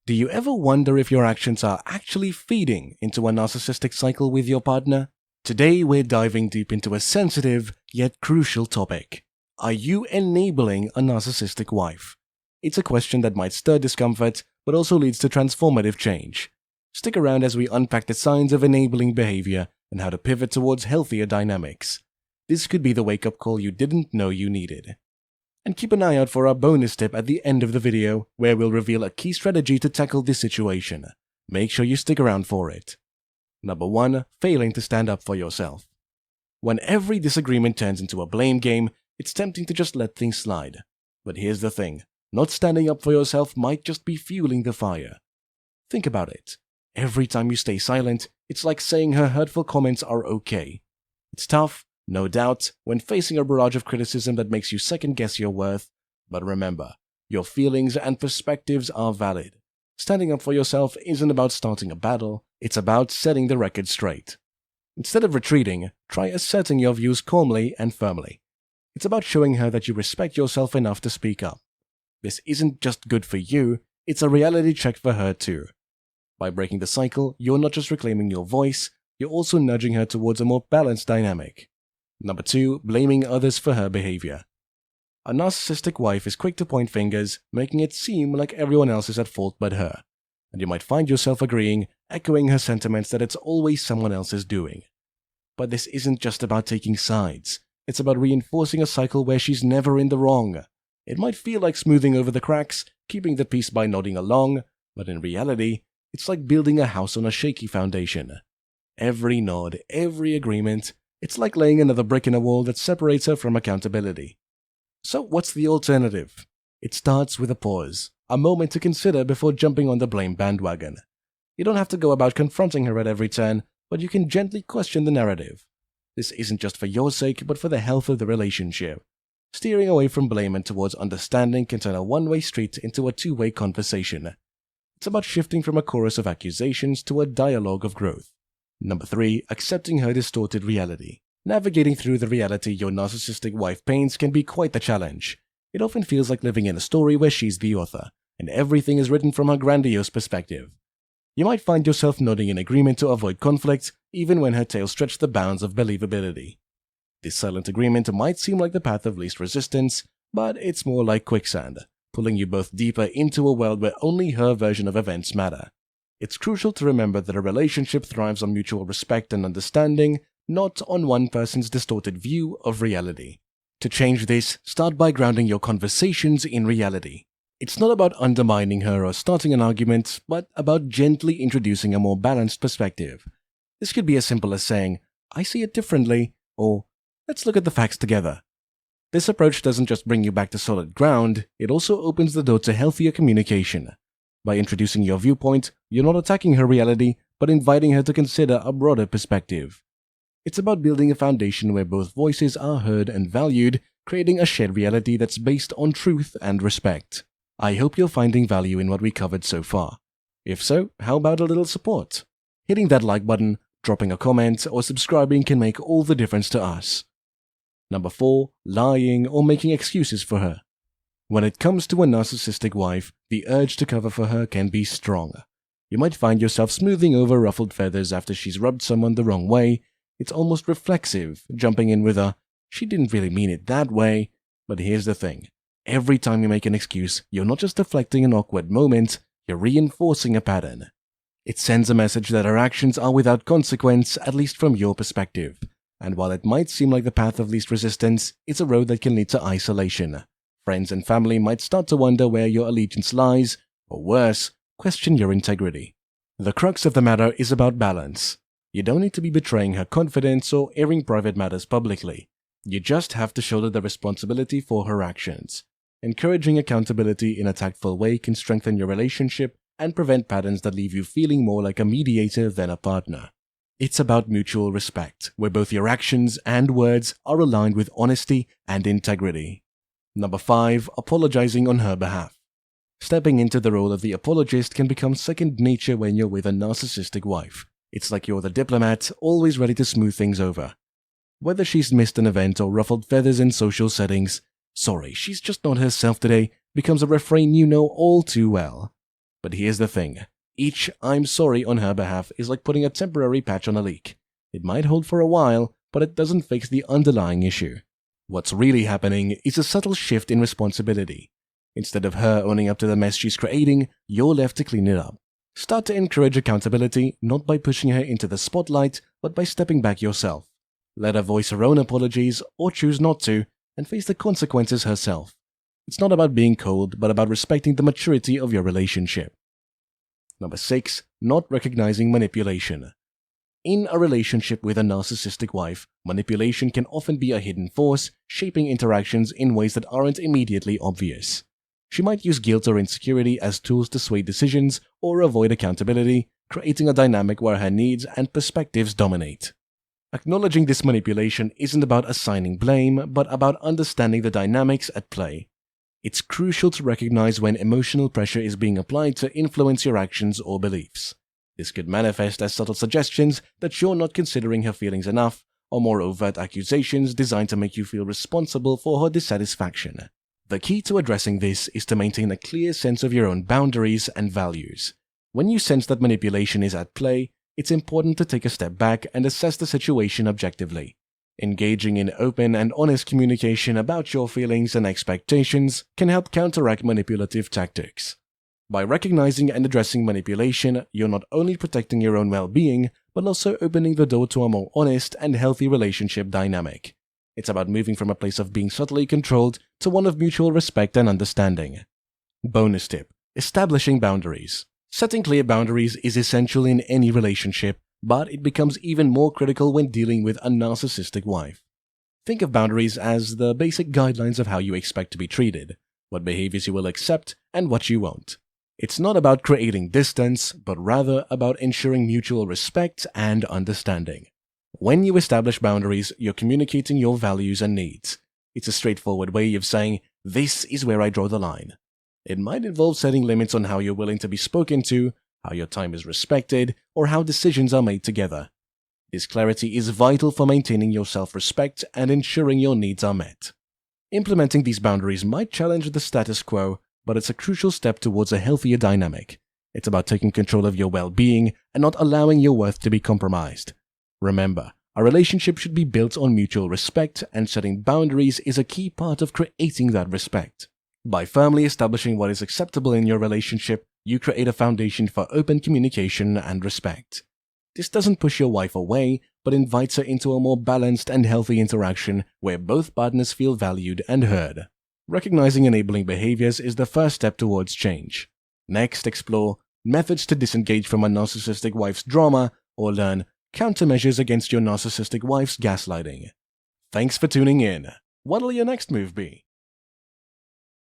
Do you ever wonder if your actions are actually feeding into a narcissistic cycle with your partner? Today we're diving deep into a sensitive yet crucial topic. Are you enabling a narcissistic wife? It's a question that might stir discomfort, but also leads to transformative change. Stick around as we unpack the signs of enabling behavior and how to pivot towards healthier dynamics. This could be the wake-up call you didn't know you needed. And keep an eye out for our bonus tip at the end of the video, where we'll reveal a key strategy to tackle this situation. Make sure you stick around for it. Number 1. Failing to stand up for yourself. When every disagreement turns into a blame game, it's tempting to just let things slide. But here's the thing. Not standing up for yourself might just be fueling the fire. Think about it. Every time you stay silent, it's like saying her hurtful comments are okay. It's tough, no doubt, when facing a barrage of criticism that makes you second-guess your worth. But remember, your feelings and perspectives are valid. Standing up for yourself isn't about starting a battle, it's about setting the record straight. Instead of retreating, try asserting your views calmly and firmly. It's about showing her that you respect yourself enough to speak up. This isn't just good for you, it's a reality check for her too. By breaking the cycle, you're not just reclaiming your voice, you're also nudging her towards a more balanced dynamic. Number 2. Blaming others for her behavior. A narcissistic wife is quick to point fingers, making it seem like everyone else is at fault but her. And you might find yourself agreeing, echoing her sentiments that it's always someone else's doing. But this isn't just about taking sides. It's about reinforcing a cycle where she's never in the wrong. It might feel like smoothing over the cracks, keeping the peace by nodding along, but in reality, it's like building a house on a shaky foundation. Every nod, every agreement, it's like laying another brick in a wall that separates her from accountability. So what's the alternative? It starts with a pause, a moment to consider before jumping on the blame bandwagon. You don't have to go about confronting her at every turn, but you can gently question the narrative. This isn't just for your sake, but for the health of the relationship. Steering away from blame and towards understanding can turn a one-way street into a two-way conversation. It's about shifting from a chorus of accusations to a dialogue of growth. Number 3. Accepting her distorted reality. Navigating through the reality your narcissistic wife paints can be quite the challenge. It often feels like living in a story where she's the author, and everything is written from her grandiose perspective. You might find yourself nodding in agreement to avoid conflict, even when her tale stretched the bounds of believability. This silent agreement might seem like the path of least resistance, but it's more like quicksand, pulling you both deeper into a world where only her version of events matter. It's crucial to remember that a relationship thrives on mutual respect and understanding, not on one person's distorted view of reality. To change this, start by grounding your conversations in reality. It's not about undermining her or starting an argument, but about gently introducing a more balanced perspective. This could be as simple as saying, "I see it differently," or "Let's look at the facts together." This approach doesn't just bring you back to solid ground, it also opens the door to healthier communication. By introducing your viewpoint, you're not attacking her reality, but inviting her to consider a broader perspective. It's about building a foundation where both voices are heard and valued, creating a shared reality that's based on truth and respect. I hope you're finding value in what we covered so far. If so, how about a little support? Hitting that like button, dropping a comment, or subscribing can make all the difference to us. Number 4. Lying or making excuses for her. When it comes to a narcissistic wife, the urge to cover for her can be strong. You might find yourself smoothing over ruffled feathers after she's rubbed someone the wrong way. It's almost reflexive, jumping in with a, "She didn't really mean it that way." But here's the thing. Every time you make an excuse, you're not just deflecting an awkward moment, you're reinforcing a pattern. It sends a message that her actions are without consequence, at least from your perspective. And while it might seem like the path of least resistance, it's a road that can lead to isolation. Friends and family might start to wonder where your allegiance lies, or worse, question your integrity. The crux of the matter is about balance. You don't need to be betraying her confidence or airing private matters publicly. You just have to shoulder the responsibility for her actions. Encouraging accountability in a tactful way can strengthen your relationship and prevent patterns that leave you feeling more like a mediator than a partner. It's about mutual respect, where both your actions and words are aligned with honesty and integrity. Number 5. Apologizing on her behalf. Stepping into the role of the apologist can become second nature when you're with a narcissistic wife. It's like you're the diplomat, always ready to smooth things over. Whether she's missed an event or ruffled feathers in social settings, "Sorry, she's just not herself today," becomes a refrain you know all too well. But here's the thing. Each "I'm sorry" on her behalf is like putting a temporary patch on a leak. It might hold for a while, but it doesn't fix the underlying issue. What's really happening is a subtle shift in responsibility. Instead of her owning up to the mess she's creating, you're left to clean it up. Start to encourage accountability, not by pushing her into the spotlight, but by stepping back yourself. Let her voice her own apologies, or choose not to, and face the consequences herself. It's not about being cold, but about respecting the maturity of your relationship. Number 6. Not recognizing manipulation. In a relationship with a narcissistic wife, manipulation can often be a hidden force, shaping interactions in ways that aren't immediately obvious. She might use guilt or insecurity as tools to sway decisions or avoid accountability, creating a dynamic where her needs and perspectives dominate. Acknowledging this manipulation isn't about assigning blame, but about understanding the dynamics at play. It's crucial to recognize when emotional pressure is being applied to influence your actions or beliefs. This could manifest as subtle suggestions that you're not considering her feelings enough, or more overt accusations designed to make you feel responsible for her dissatisfaction. The key to addressing this is to maintain a clear sense of your own boundaries and values. When you sense that manipulation is at play, it's important to take a step back and assess the situation objectively. Engaging in open and honest communication about your feelings and expectations can help counteract manipulative tactics. By recognizing and addressing manipulation, you're not only protecting your own well-being, but also opening the door to a more honest and healthy relationship dynamic. It's about moving from a place of being subtly controlled to one of mutual respect and understanding. Bonus tip: establishing boundaries. Setting clear boundaries is essential in any relationship, but it becomes even more critical when dealing with a narcissistic wife. Think of boundaries as the basic guidelines of how you expect to be treated, what behaviors you will accept, and what you won't. It's not about creating distance, but rather about ensuring mutual respect and understanding. When you establish boundaries, you're communicating your values and needs. It's a straightforward way of saying, "This is where I draw the line." It might involve setting limits on how you're willing to be spoken to, how your time is respected, or how decisions are made together. This clarity is vital for maintaining your self-respect and ensuring your needs are met. Implementing these boundaries might challenge the status quo, but it's a crucial step towards a healthier dynamic. It's about taking control of your well-being and not allowing your worth to be compromised. Remember, a relationship should be built on mutual respect, and setting boundaries is a key part of creating that respect. By firmly establishing what is acceptable in your relationship, you create a foundation for open communication and respect. This doesn't push your wife away, but invites her into a more balanced and healthy interaction where both partners feel valued and heard. Recognizing enabling behaviors is the first step towards change. Next, explore methods to disengage from a narcissistic wife's drama, or learn countermeasures against your narcissistic wife's gaslighting. Thanks for tuning in. What'll your next move be?